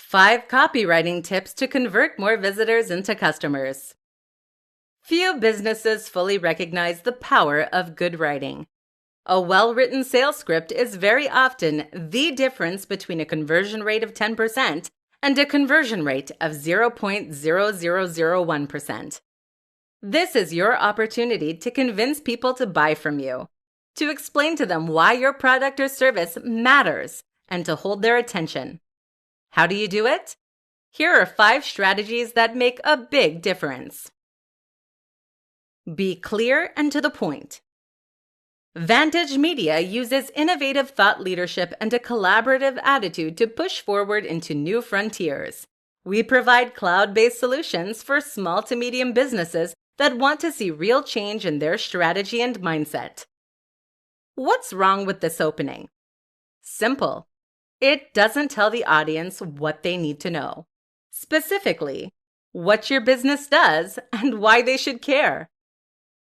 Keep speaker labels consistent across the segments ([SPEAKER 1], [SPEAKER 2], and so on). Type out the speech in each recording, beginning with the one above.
[SPEAKER 1] 5 copywriting tips to convert more visitors into customers. Few businesses fully recognize the power of good writing. A well-written sales script is very often the difference between a conversion rate of 10% and a conversion rate of 0.0001%. This is your opportunity to convince people to buy from you, to explain to them why your product or service matters, and to hold their attention. How do you do it? Here are 5 strategies that make a big difference. Be clear and to the point. Vantage Media uses innovative thought leadership and a collaborative attitude to push forward into new frontiers. We provide cloud-based solutions for small to medium businesses that want to see real change in their strategy and mindset. What's wrong with this opening? Simple. It doesn't tell the audience what they need to know. Specifically, what your business does and why they should care.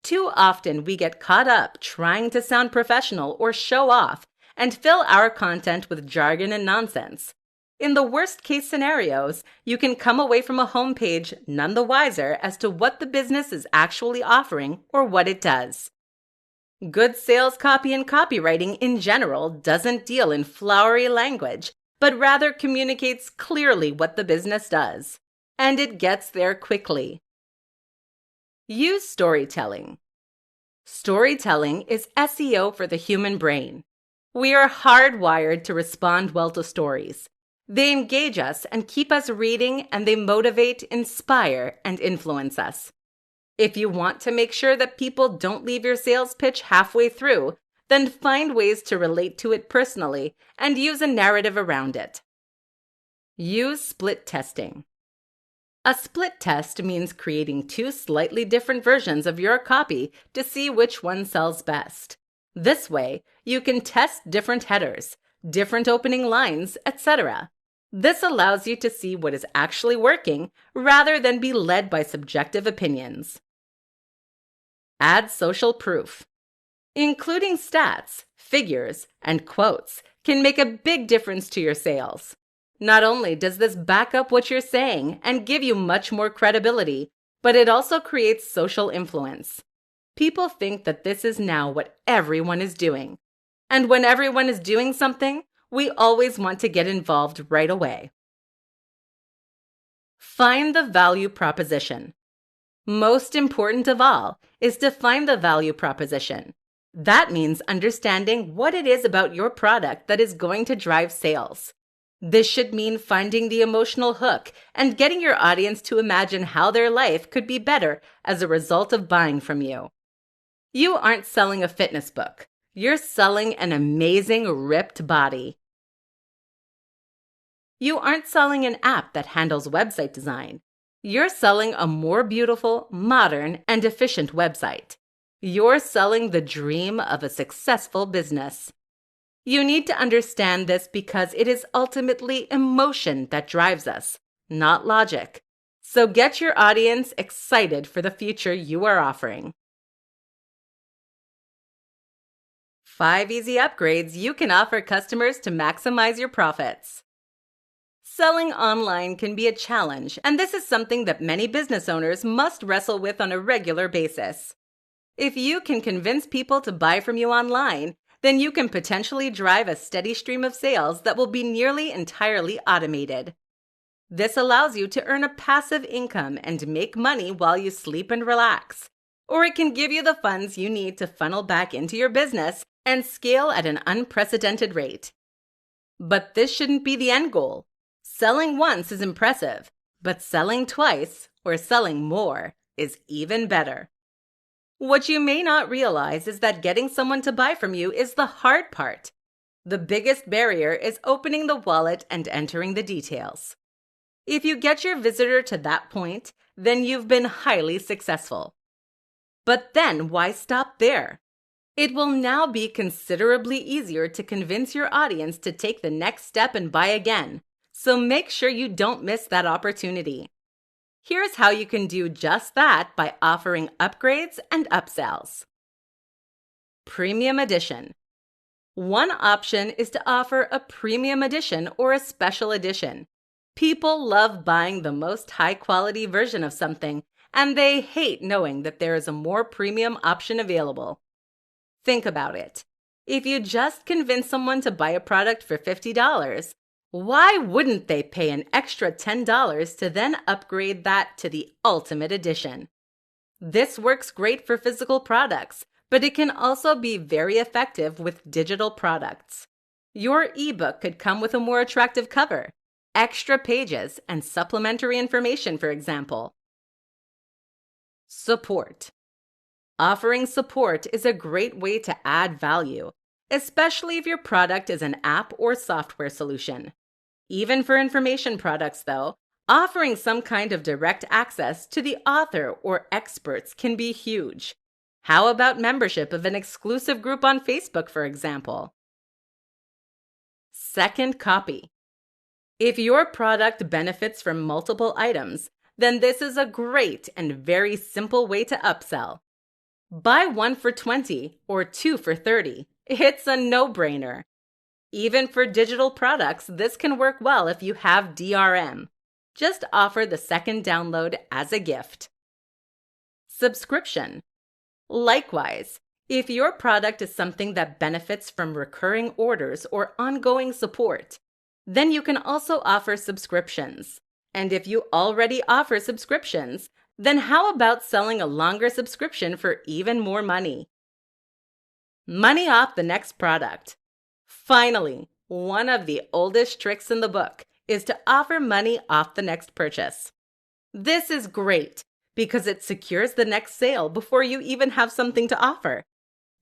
[SPEAKER 1] Too often we get caught up trying to sound professional or show off and fill our content with jargon and nonsense. In the worst case scenarios, you can come away from a homepage none the wiser as to what the business is actually offering or what it does. Good sales copy and copywriting in general doesn't deal in flowery language, but rather communicates clearly what the business does. And it gets there quickly. Use storytelling. Storytelling is SEO for the human brain. We are hardwired to respond well to stories. They engage us and keep us reading, and they motivate, inspire, and influence us. If you want to make sure that people don't leave your sales pitch halfway through, then find ways to relate to it personally and use a narrative around it. Use split testing. A split test means creating 2 slightly different versions of your copy to see which one sells best. This way, you can test different headers, different opening lines, etc. This allows you to see what is actually working rather than be led by subjective opinions. Add social proof. Including stats, figures, and quotes can make a big difference to your sales. Not only does this back up what you're saying and give you much more credibility, but it also creates social influence. People think that this is now what everyone is doing. And when everyone is doing something, we always want to get involved right away. Find the value proposition. Most important of all is to find the value proposition. That means understanding what it is about your product that is going to drive sales. This should mean finding the emotional hook and getting your audience to imagine how their life could be better as a result of buying from you. You aren't selling a fitness book. You're selling an amazing, ripped body. You aren't selling an app that handles website design. You're selling a more beautiful, modern, and efficient website. You're selling the dream of a successful business. You need to understand this because it is ultimately emotion that drives us, not logic. So get your audience excited for the future you are offering. 5 easy upgrades you can offer customers to maximize your profits. Selling online can be a challenge, and this is something that many business owners must wrestle with on a regular basis. If you can convince people to buy from you online, then you can potentially drive a steady stream of sales that will be nearly entirely automated. This allows you to earn a passive income and make money while you sleep and relax. Or it can give you the funds you need to funnel back into your business and scale at an unprecedented rate. But this shouldn't be the end goal. Selling once is impressive, but selling twice or selling more is even better. What you may not realize is that getting someone to buy from you is the hard part. The biggest barrier is opening the wallet and entering the details. If you get your visitor to that point, then you've been highly successful. But then why stop there? It will now be considerably easier to convince your audience to take the next step and buy again, so make sure you don't miss that opportunity. Here's how you can do just that by offering upgrades and upsells. Premium Edition. One option is to offer a premium edition or a special edition. People love buying the most high-quality version of something, and they hate knowing that there is a more premium option available. Think about it. If you just convince someone to buy a product for $50, why wouldn't they pay an extra $10 to then upgrade that to the ultimate edition? This works great for physical products, but it can also be very effective with digital products. Your ebook could come with a more attractive cover, extra pages, and supplementary information, for example. Support. Offering support is a great way to add value, especially if your product is an app or software solution. Even for information products, though, offering some kind of direct access to the author or experts can be huge. How about membership of an exclusive group on Facebook, for example? Second copy. If your product benefits from multiple items, then this is a great and very simple way to upsell. Buy one for $20 or two for $30. It's a no-brainer. Even for digital products, this can work well if you have DRM. Just offer the second download as a gift. Subscription. Likewise, if your product is something that benefits from recurring orders or ongoing support, then you can also offer subscriptions. And if you already offer subscriptions, then how about selling a longer subscription for even more money? Money off the next product. Finally, one of the oldest tricks in the book is to offer money off the next purchase. This is great because it secures the next sale before you even have something to offer.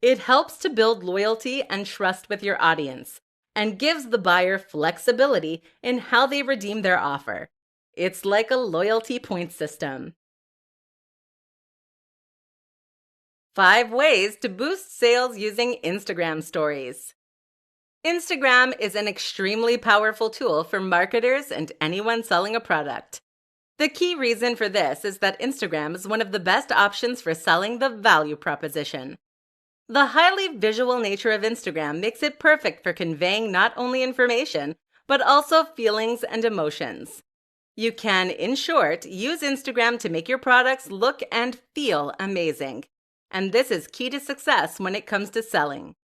[SPEAKER 1] It helps to build loyalty and trust with your audience and gives the buyer flexibility in how they redeem their offer. It's like a loyalty point system. 5 ways to boost sales using Instagram stories. Instagram is an extremely powerful tool for marketers and anyone selling a product. The key reason for this is that Instagram is one of the best options for selling the value proposition. The highly visual nature of Instagram makes it perfect for conveying not only information, but also feelings and emotions. You can, in short, use Instagram to make your products look and feel amazing. And this is key to success when it comes to selling.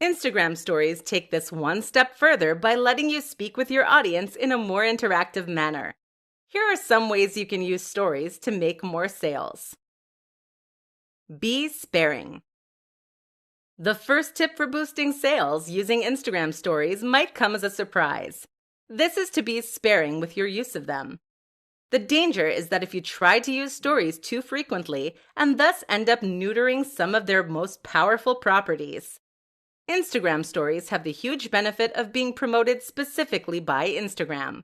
[SPEAKER 1] Instagram stories take this one step further by letting you speak with your audience in a more interactive manner. Here are some ways you can use stories to make more sales. Be sparing. The first tip for boosting sales using Instagram stories might come as a surprise. This is to be sparing with your use of them. The danger is that if you try to use stories too frequently and thus end up neutering some of their most powerful properties. Instagram stories have the huge benefit of being promoted specifically by Instagram.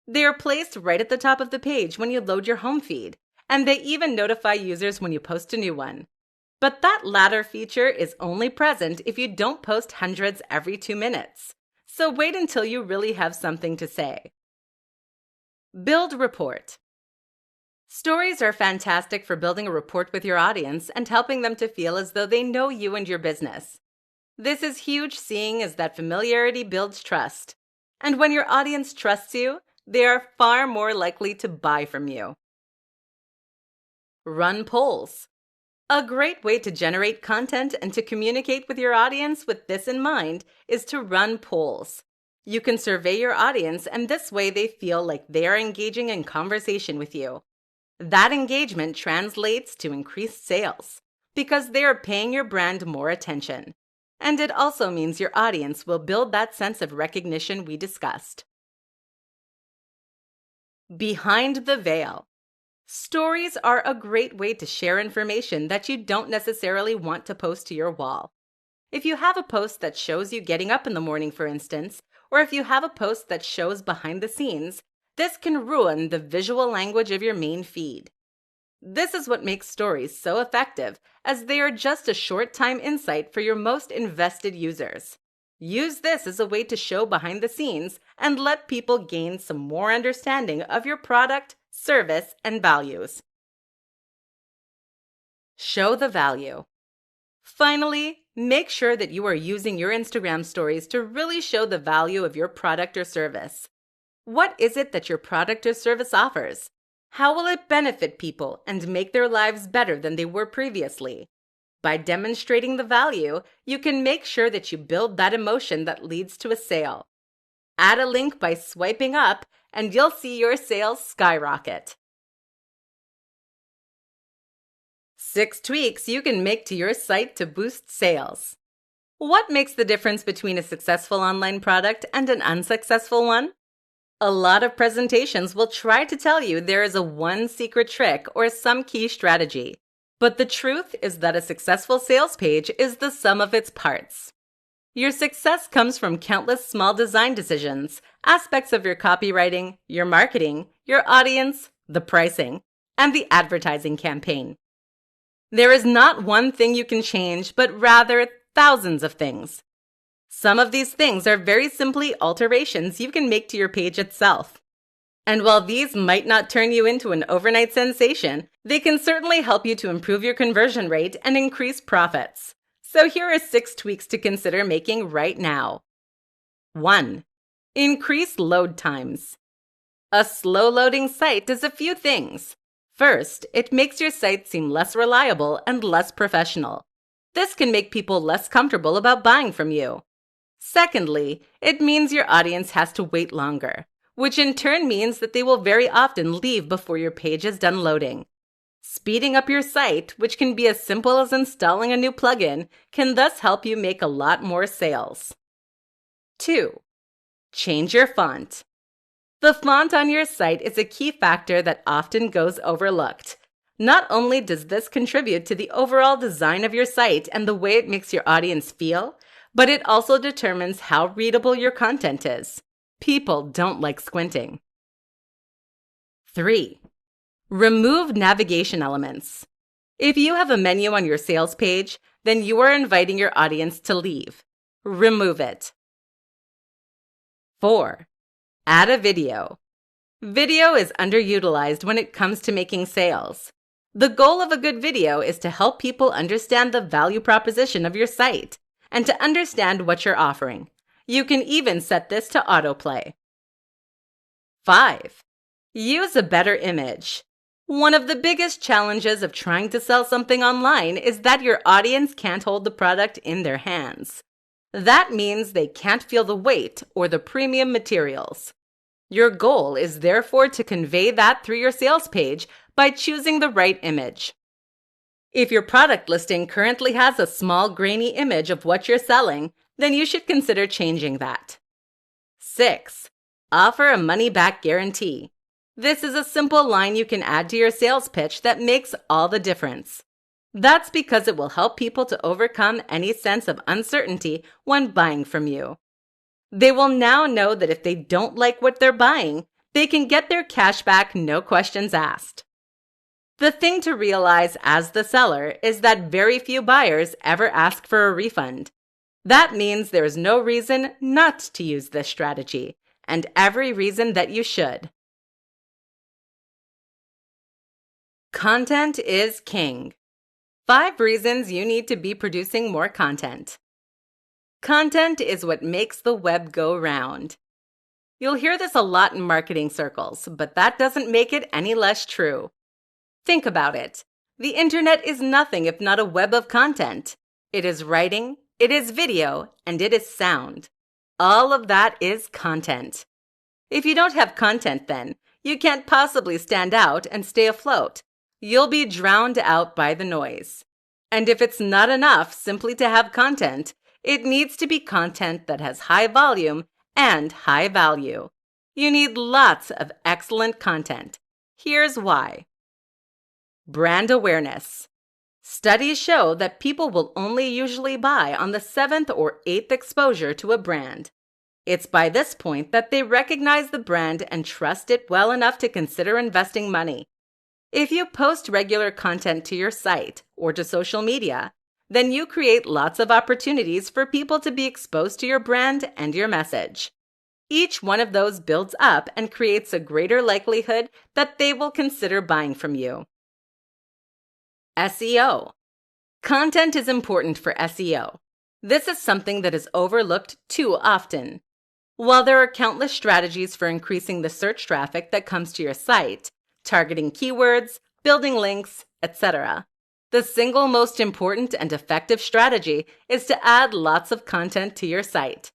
[SPEAKER 1] They are placed right at the top of the page when you load your home feed, and they even notify users when you post a new one. But that latter feature is only present if you don't post hundreds every 2 minutes. So wait until you really have something to say. Build rapport. Stories are fantastic for building a rapport with your audience and helping them to feel as though they know you and your business. This is huge, seeing as that familiarity builds trust. And when your audience trusts you, they are far more likely to buy from you. Run polls. A great way to generate content and to communicate with your audience with this in mind is to run polls. You can survey your audience, and this way they feel like they are engaging in conversation with you. That engagement translates to increased sales because they are paying your brand more attention. And it also means your audience will build that sense of recognition we discussed. Behind the veil. Stories are a great way to share information that you don't necessarily want to post to your wall. If you have a post that shows you getting up in the morning, for instance, or if you have a post that shows behind the scenes, this can ruin the visual language of your main feed. This is what makes stories so effective, as they are just a short-time insight for your most invested users. Use this as a way to show behind the scenes and let people gain some more understanding of your product, service, and values. Show the value. Finally, make sure that you are using your Instagram stories to really show the value of your product or service. What is it that your product or service offers? How will it benefit people and make their lives better than they were previously? By demonstrating the value, you can make sure that you build that emotion that leads to a sale. Add a link by swiping up, and you'll see your sales skyrocket. 6 tweaks you can make to your site to boost sales. What makes the difference between a successful online product and an unsuccessful one? A lot of presentations will try to tell you there is a one secret trick or some key strategy. But the truth is that a successful sales page is the sum of its parts. Your success comes from countless small design decisions, aspects of your copywriting, your marketing, your audience, the pricing, and the advertising campaign. There is not one thing you can change, but rather thousands of things. Some of these things are very simply alterations you can make to your page itself. And while these might not turn you into an overnight sensation, they can certainly help you to improve your conversion rate and increase profits. So here are 6 tweaks to consider making right now. 1. Increase load times. A slow-loading site does a few things. First, it makes your site seem less reliable and less professional. This can make people less comfortable about buying from you. Secondly, it means your audience has to wait longer, which in turn means that they will very often leave before your page is done loading. Speeding up your site, which can be as simple as installing a new plugin, can thus help you make a lot more sales. 2. Change your font. The font on your site is a key factor that often goes overlooked. Not only does this contribute to the overall design of your site and the way it makes your audience feel, but it also determines how readable your content is. People don't like squinting. 3. Remove navigation elements. If you have a menu on your sales page, then you are inviting your audience to leave. Remove it. 4. Add a video. Video is underutilized when it comes to making sales. The goal of a good video is to help people understand the value proposition of your site and to understand what you're offering. You can even set this to autoplay. 5. Use a better image. One of the biggest challenges of trying to sell something online is that your audience can't hold the product in their hands. That means they can't feel the weight or the premium materials. Your goal is therefore to convey that through your sales page by choosing the right image. If your product listing currently has a small grainy image of what you're selling, then you should consider changing that. 6. Offer a money-back guarantee. This is a simple line you can add to your sales pitch that makes all the difference. That's because it will help people to overcome any sense of uncertainty when buying from you. They will now know that if they don't like what they're buying, they can get their cash back, no questions asked. The thing to realize as the seller is that very few buyers ever ask for a refund. That means there is no reason not to use this strategy, and every reason that you should. Content is king. 5 reasons you need to be producing more content. Content is what makes the web go round. You'll hear this a lot in marketing circles, but that doesn't make it any less true. Think about it. The internet is nothing if not a web of content. It is writing, it is video, and it is sound. All of that is content. If you don't have content then, you can't possibly stand out and stay afloat. You'll be drowned out by the noise. And if it's not enough simply to have content, it needs to be content that has high volume and high value. You need lots of excellent content. Here's why. Brand awareness. Studies show that people will only usually buy on the 7th or 8th exposure to a brand. It's by this point that they recognize the brand and trust it well enough to consider investing money. If you post regular content to your site or to social media, then you create lots of opportunities for people to be exposed to your brand and your message. Each one of those builds up and creates a greater likelihood that they will consider buying from you. SEO. Content is important for SEO. This is something that is overlooked too often. While there are countless strategies for increasing the search traffic that comes to your site, targeting keywords, building links, etc., the single most important and effective strategy is to add lots of content to your site.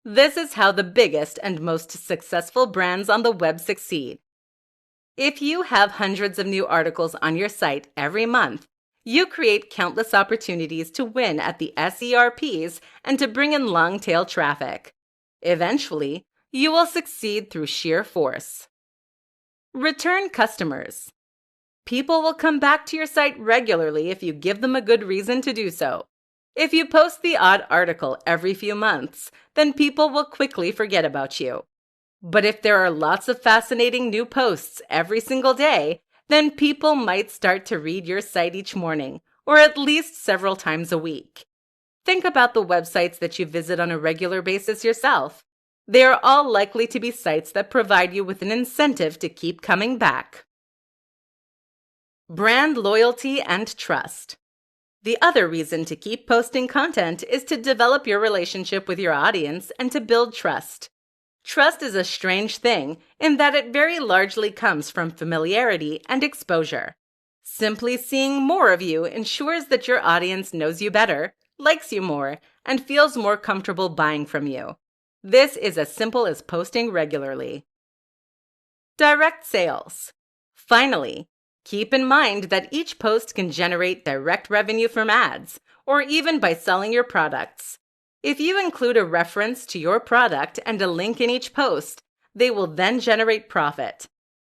[SPEAKER 1] This is how the biggest and most successful brands on the web succeed. If you have hundreds of new articles on your site every month, you create countless opportunities to win at the SERPs and to bring in long-tail traffic. Eventually, you will succeed through sheer force. Return customers. People will come back to your site regularly if you give them a good reason to do so. If you post the odd article every few months, then people will quickly forget about you. But if there are lots of fascinating new posts every single day, then people might start to read your site each morning, or at least several times a week. Think about the websites that you visit on a regular basis yourself. They are all likely to be sites that provide you with an incentive to keep coming back. Brand loyalty and trust. The other reason to keep posting content is to develop your relationship with your audience and to build trust. Trust is a strange thing in that it very largely comes from familiarity and exposure. Simply seeing more of you ensures that your audience knows you better, likes you more, and feels more comfortable buying from you. This is as simple as posting regularly. Direct sales. Finally, keep in mind that each post can generate direct revenue from ads, or even by selling your products. If you include a reference to your product and a link in each post, they will then generate profit.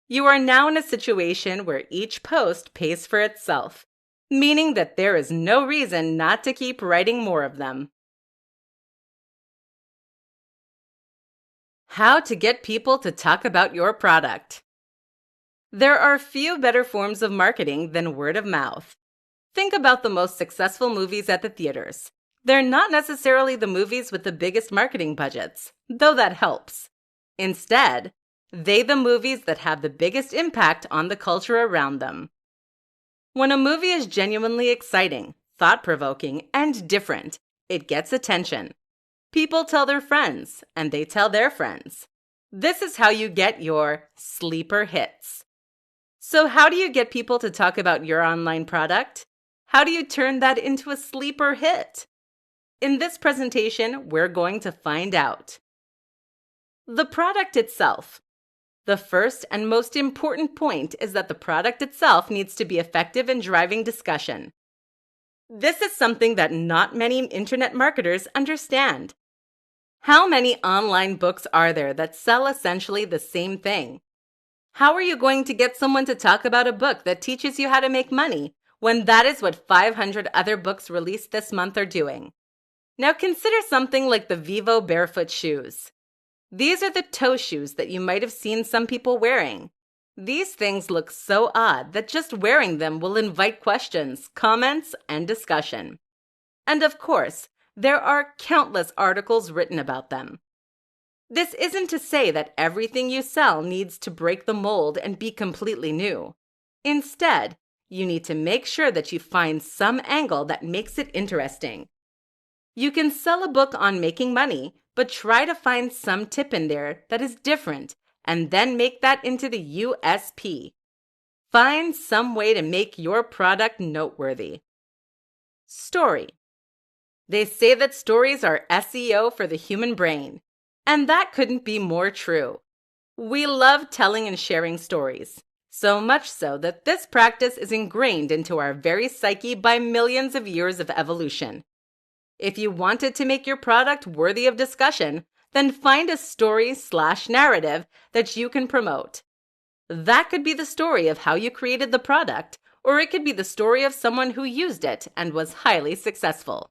[SPEAKER 1] You are now in a situation where each post pays for itself, meaning that there is no reason not to keep writing more of them. How to get people to talk about your product. There are few better forms of marketing than word of mouth. Think about the most successful movies at the theaters. They're not necessarily the movies with the biggest marketing budgets, though that helps. Instead, they're the movies that have the biggest impact on the culture around them. When a movie is genuinely exciting, thought-provoking, and different, it gets attention. People tell their friends, and they tell their friends. This is how you get your sleeper hits. So how do you get people to talk about your online product? How do you turn that into a sleeper hit? In this presentation, we're going to find out. The product itself. The first and most important point is that the product itself needs to be effective in driving discussion. This is something that not many internet marketers understand. How many online books are there that sell essentially the same thing? How are you going to get someone to talk about a book that teaches you how to make money when that is what 500 other books released this month are doing? Now consider something like the Vivo barefoot shoes. These are the toe shoes that you might have seen some people wearing. These things look so odd that just wearing them will invite questions, comments, and discussion. And of course, there are countless articles written about them. This isn't to say that everything you sell needs to break the mold and be completely new. Instead, you need to make sure that you find some angle that makes it interesting. You can sell a book on making money, but try to find some tip in there that is different and then make that into the USP. Find some way to make your product noteworthy. Story. They say that stories are SEO for the human brain, and that couldn't be more true. We love telling and sharing stories, so much so that this practice is ingrained into our very psyche by millions of years of evolution. If you wanted to make your product worthy of discussion, then find a story/narrative that you can promote. That could be the story of how you created the product, or it could be the story of someone who used it and was highly successful.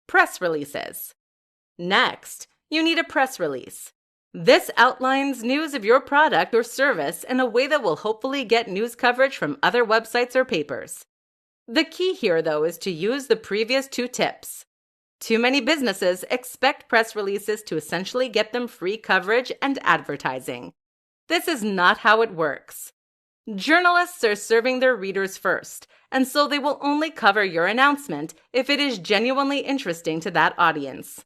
[SPEAKER 1] Press releases. Next, you need a press release. This outlines news of your product or service in a way that will hopefully get news coverage from other websites or papers. The key here, though, is to use the previous two tips. Too many businesses expect press releases to essentially get them free coverage and advertising. This is not how it works. Journalists are serving their readers first, and so they will only cover your announcement if it is genuinely interesting to that audience.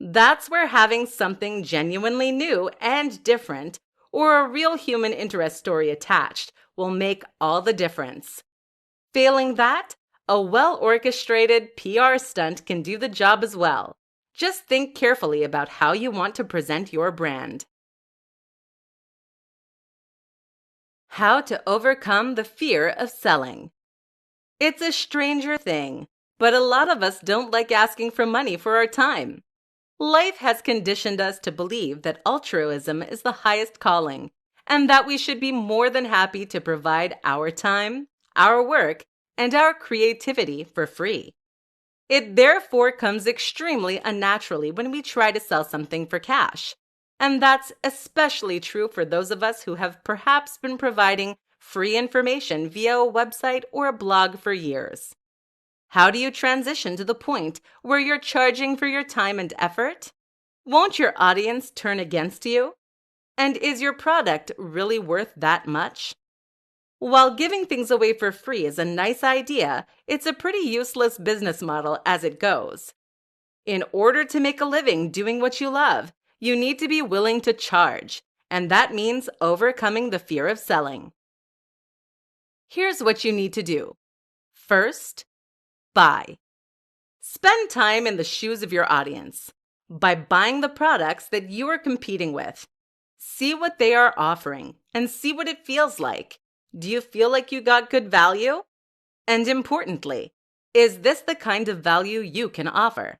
[SPEAKER 1] That's where having something genuinely new and different, or a real human interest story attached, will make all the difference. Failing that, a well-orchestrated PR stunt can do the job as well. Just think carefully about how you want to present your brand. How to overcome the fear of selling. It's a stranger thing, but a lot of us don't like asking for money for our time. Life has conditioned us to believe that altruism is the highest calling, and that we should be more than happy to provide our time, our work, and our creativity for free. It therefore comes extremely unnaturally when we try to sell something for cash. And that's especially true for those of us who have perhaps been providing free information via a website or a blog for years. How do you transition to the point where you're charging for your time and effort? Won't your audience turn against you? And is your product really worth that much? While giving things away for free is a nice idea, it's a pretty useless business model as it goes. In order to make a living doing what you love, you need to be willing to charge, and that means overcoming the fear of selling. Here's what you need to do. First, buy. Spend time in the shoes of your audience by buying the products that you are competing with. See what they are offering and see what it feels like. Do you feel like you got good value? And importantly, is this the kind of value you can offer?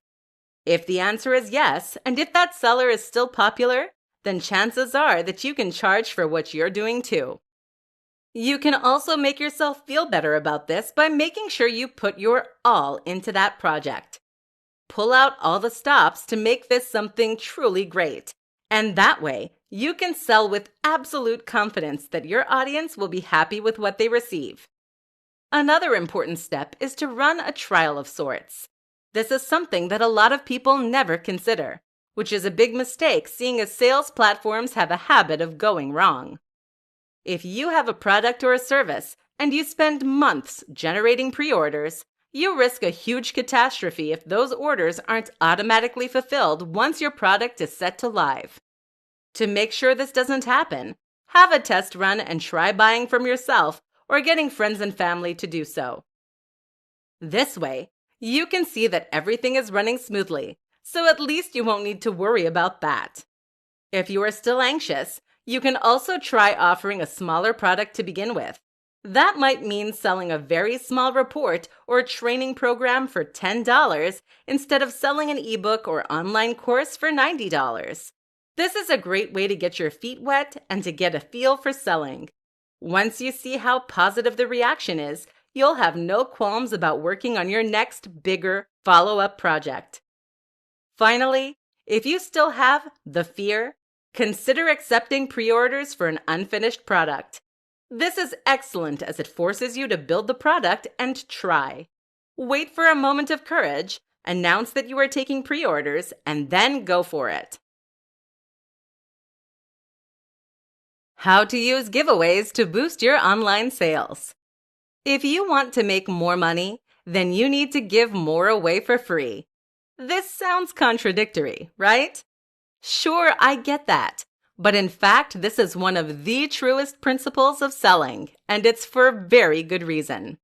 [SPEAKER 1] If the answer is yes, and if that seller is still popular, then chances are that you can charge for what you're doing too. You can also make yourself feel better about this by making sure you put your all into that project. Pull out all the stops to make this something truly great. And that way, you can sell with absolute confidence that your audience will be happy with what they receive. Another important step is to run a trial of sorts. This is something that a lot of people never consider, which is a big mistake seeing as sales platforms have a habit of going wrong. If you have a product or a service and you spend months generating pre-orders, you risk a huge catastrophe if those orders aren't automatically fulfilled once your product is set to live. To make sure this doesn't happen, have a test run and try buying from yourself or getting friends and family to do so. This way, you can see that everything is running smoothly, so at least you won't need to worry about that. If you are still anxious, you can also try offering a smaller product to begin with. That might mean selling a very small report or training program for $10 instead of selling an ebook or online course for $90. This is a great way to get your feet wet and to get a feel for selling. Once you see how positive the reaction is, you'll have no qualms about working on your next, bigger follow-up project. Finally, if you still have the fear, consider accepting pre-orders for an unfinished product. This is excellent as it forces you to build the product and try. Wait for a moment of courage, announce that you are taking pre-orders, and then go for it. How to use giveaways to boost your online sales. If you want to make more money, then you need to give more away for free. This sounds contradictory, right? Sure, I get that. But in fact, this is one of the truest principles of selling, and it's for very good reason.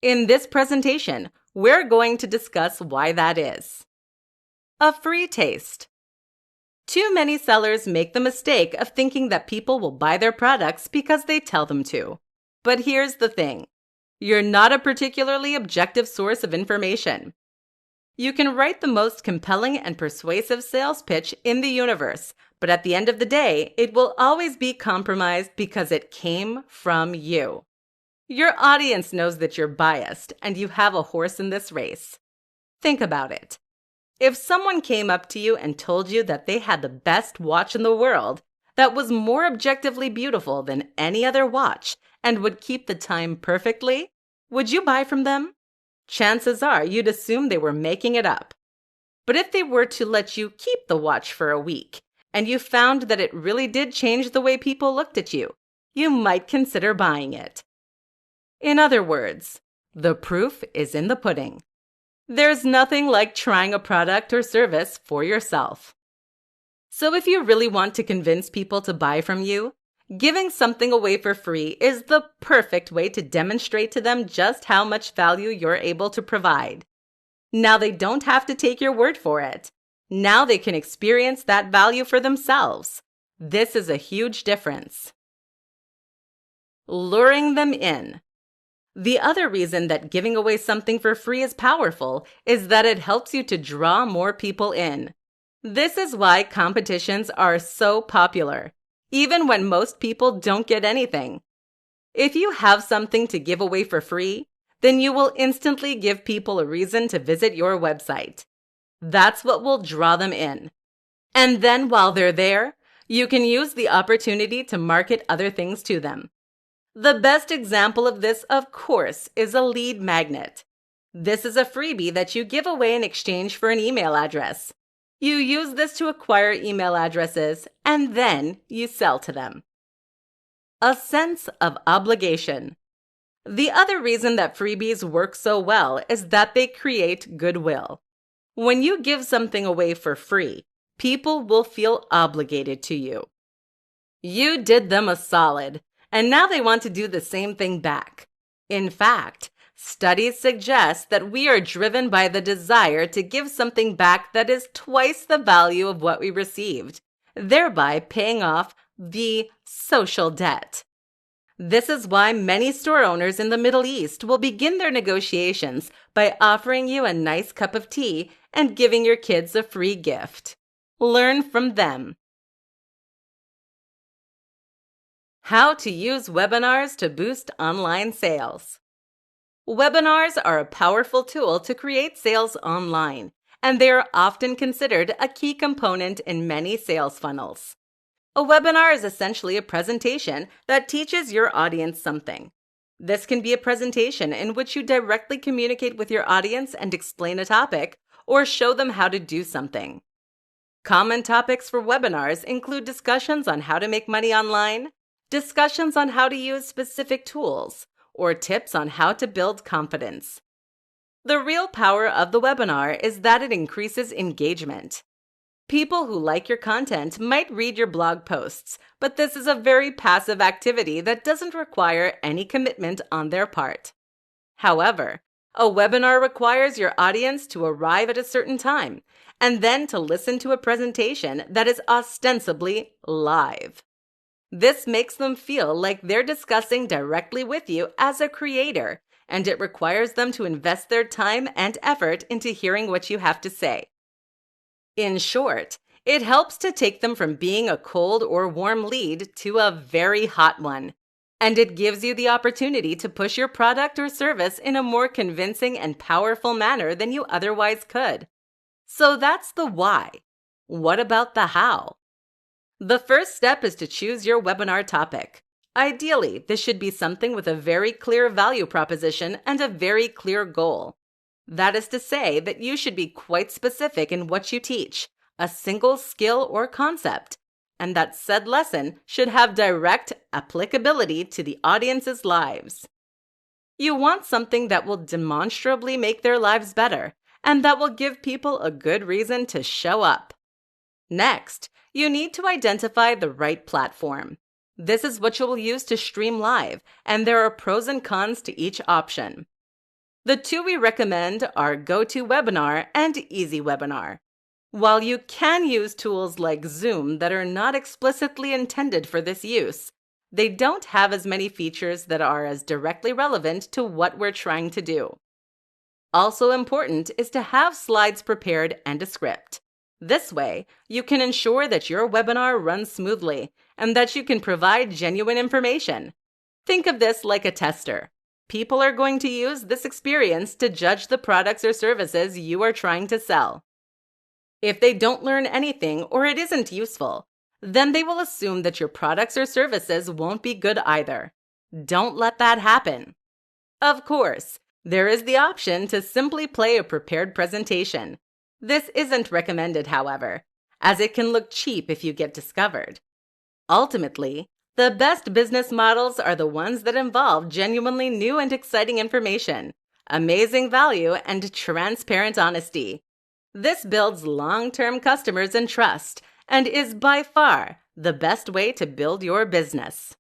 [SPEAKER 1] In this presentation, we're going to discuss why that is. A free taste. Too many sellers make the mistake of thinking that people will buy their products because they tell them to. But here's the thing. You're not a particularly objective source of information. You can write the most compelling and persuasive sales pitch in the universe, but at the end of the day, it will always be compromised because it came from you. Your audience knows that you're biased and you have a horse in this race. Think about it. If someone came up to you and told you that they had the best watch in the world, that was more objectively beautiful than any other watch, and would keep the time perfectly, would you buy from them? Chances are you'd assume they were making it up. But if they were to let you keep the watch for a week, and you found that it really did change the way people looked at you, you might consider buying it. In other words, the proof is in the pudding. There's nothing like trying a product or service for yourself. So if you really want to convince people to buy from you, giving something away for free is the perfect way to demonstrate to them just how much value you're able to provide. Now they don't have to take your word for it. Now they can experience that value for themselves. This is a huge difference. Luring them in. The other reason that giving away something for free is powerful is that it helps you to draw more people in. This is why competitions are so popular, even when most people don't get anything. If you have something to give away for free, then you will instantly give people a reason to visit your website. That's what will draw them in. And then while they're there, you can use the opportunity to market other things to them. The best example of this, of course, is a lead magnet. This is a freebie that you give away in exchange for an email address. You use this to acquire email addresses, and then you sell to them. A sense of obligation. The other reason that freebies work so well is that they create goodwill. When you give something away for free, people will feel obligated to you. You did them a solid, and now they want to do the same thing back. In fact, studies suggest that we are driven by the desire to give something back that is twice the value of what we received, thereby paying off the social debt. This is why many store owners in the Middle East will begin their negotiations by offering you a nice cup of tea and giving your kids a free gift. Learn from them. How to use webinars to boost online sales. Webinars are a powerful tool to create sales online, and they are often considered a key component in many sales funnels. A webinar is essentially a presentation that teaches your audience something. This can be a presentation in which you directly communicate with your audience and explain a topic, or show them how to do something. Common topics for webinars include discussions on how to make money online, discussions on how to use specific tools, or tips on how to build confidence. The real power of the webinar is that it increases engagement. People who like your content might read your blog posts, but this is a very passive activity that doesn't require any commitment on their part. However, a webinar requires your audience to arrive at a certain time and then to listen to a presentation that is ostensibly live. This makes them feel like they're discussing directly with you as a creator, and it requires them to invest their time and effort into hearing what you have to say. In short, it helps to take them from being a cold or warm lead to a very hot one, and it gives you the opportunity to push your product or service in a more convincing and powerful manner than you otherwise could. So that's the why. What about the how? The first step is to choose your webinar topic. Ideally, this should be something with a very clear value proposition and a very clear goal. That is to say that you should be quite specific in what you teach, a single skill or concept, and that said lesson should have direct applicability to the audience's lives. You want something that will demonstrably make their lives better, and that will give people a good reason to show up. Next, you need to identify the right platform. This is what you will use to stream live, and there are pros and cons to each option. The two we recommend are GoToWebinar and EasyWebinar. While you can use tools like Zoom that are not explicitly intended for this use, they don't have as many features that are as directly relevant to what we're trying to do. Also important is to have slides prepared and a script. This way, you can ensure that your webinar runs smoothly and that you can provide genuine information. Think of this like a tester. People are going to use this experience to judge the products or services you are trying to sell. If they don't learn anything or it isn't useful, then they will assume that your products or services won't be good either. Don't let that happen. Of course, there is the option to simply play a prepared presentation. This isn't recommended, however, as it can look cheap if you get discovered. Ultimately, the best business models are the ones that involve genuinely new and exciting information, amazing value, and transparent honesty. This builds long-term customers and trust and is by far the best way to build your business.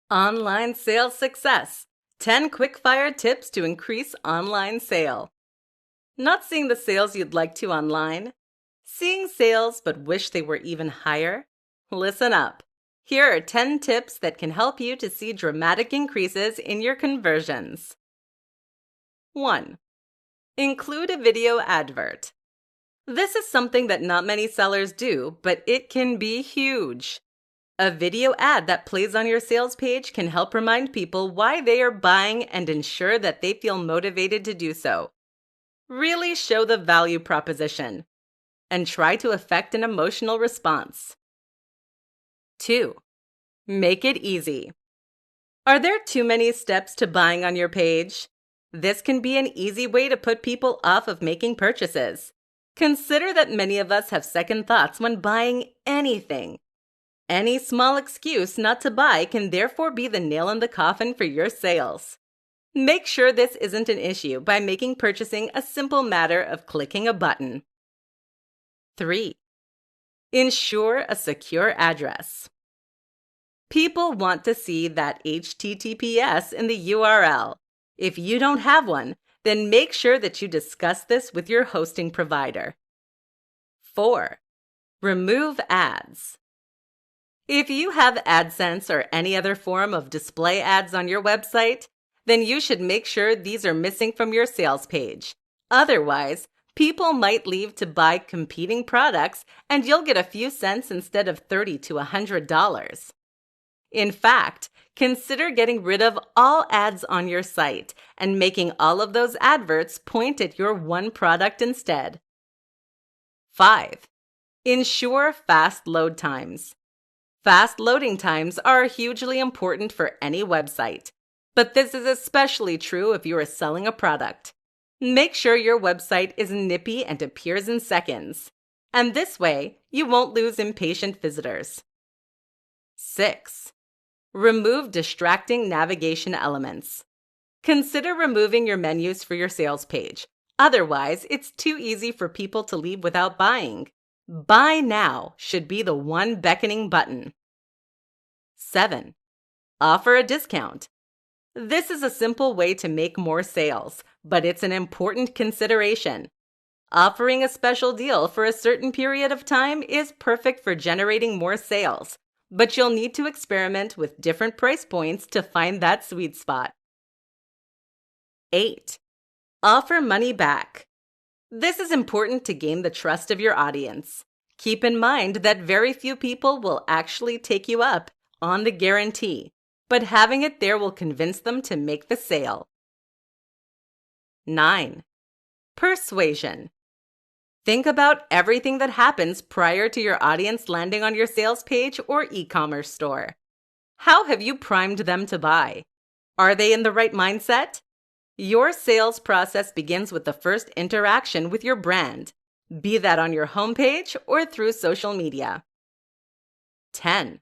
[SPEAKER 1] Online sales success. 10 quick-fire tips to increase online sale. Not seeing the sales you'd like to online? Seeing sales but wish they were even higher? Listen up. Here are 10 tips that can help you to see dramatic increases in your conversions. 1. Include a video advert. This is something that not many sellers do, but it can be huge. A video ad that plays on your sales page can help remind people why they are buying and ensure that they feel motivated to do so. Really show the value proposition and try to affect an emotional response. 2. Make it easy. Are there too many steps to buying on your page? This can be an easy way to put people off of making purchases. Consider that many of us have second thoughts when buying anything. Any small excuse not to buy can therefore be the nail in the coffin for your sales. Make sure this isn't an issue by making purchasing a simple matter of clicking a button. 3. Ensure a secure address. People want to see that HTTPS in the URL. If you don't have one, then make sure that you discuss this with your hosting provider. 4. Remove ads. If you have AdSense or any other form of display ads on your website, then you should make sure these are missing from your sales page. Otherwise, people might leave to buy competing products and you'll get a few cents instead of $30 to $100. In fact, consider getting rid of all ads on your site and making all of those adverts point at your one product instead. 5. Ensure fast load times. Fast loading times are hugely important for any website, but this is especially true if you are selling a product. Make sure your website is nippy and appears in seconds, and this way you won't lose impatient visitors. 6. Remove distracting navigation elements. Consider removing your menus for your sales page. Otherwise, it's too easy for people to leave without buying. Buy now should be the one beckoning button. 7. Offer a discount. This is a simple way to make more sales, but it's an important consideration. Offering a special deal for a certain period of time is perfect for generating more sales, but you'll need to experiment with different price points to find that sweet spot. 8. Offer money back. This is important to gain the trust of your audience. Keep in mind that very few people will actually take you up on the guarantee, but having it there will convince them to make the sale. 9. Persuasion. Think about everything that happens prior to your audience landing on your sales page or e-commerce store. How have you primed them to buy? Are they in the right mindset? Your sales process begins with the first interaction with your brand, be that on your homepage or through social media. 10.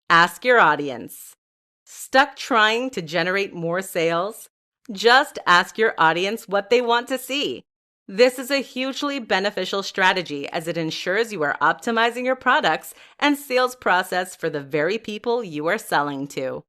[SPEAKER 1] Ask your audience. Stuck trying to generate more sales? Just ask your audience what they want to see. This is a hugely beneficial strategy as it ensures you are optimizing your products and sales process for the very people you are selling to.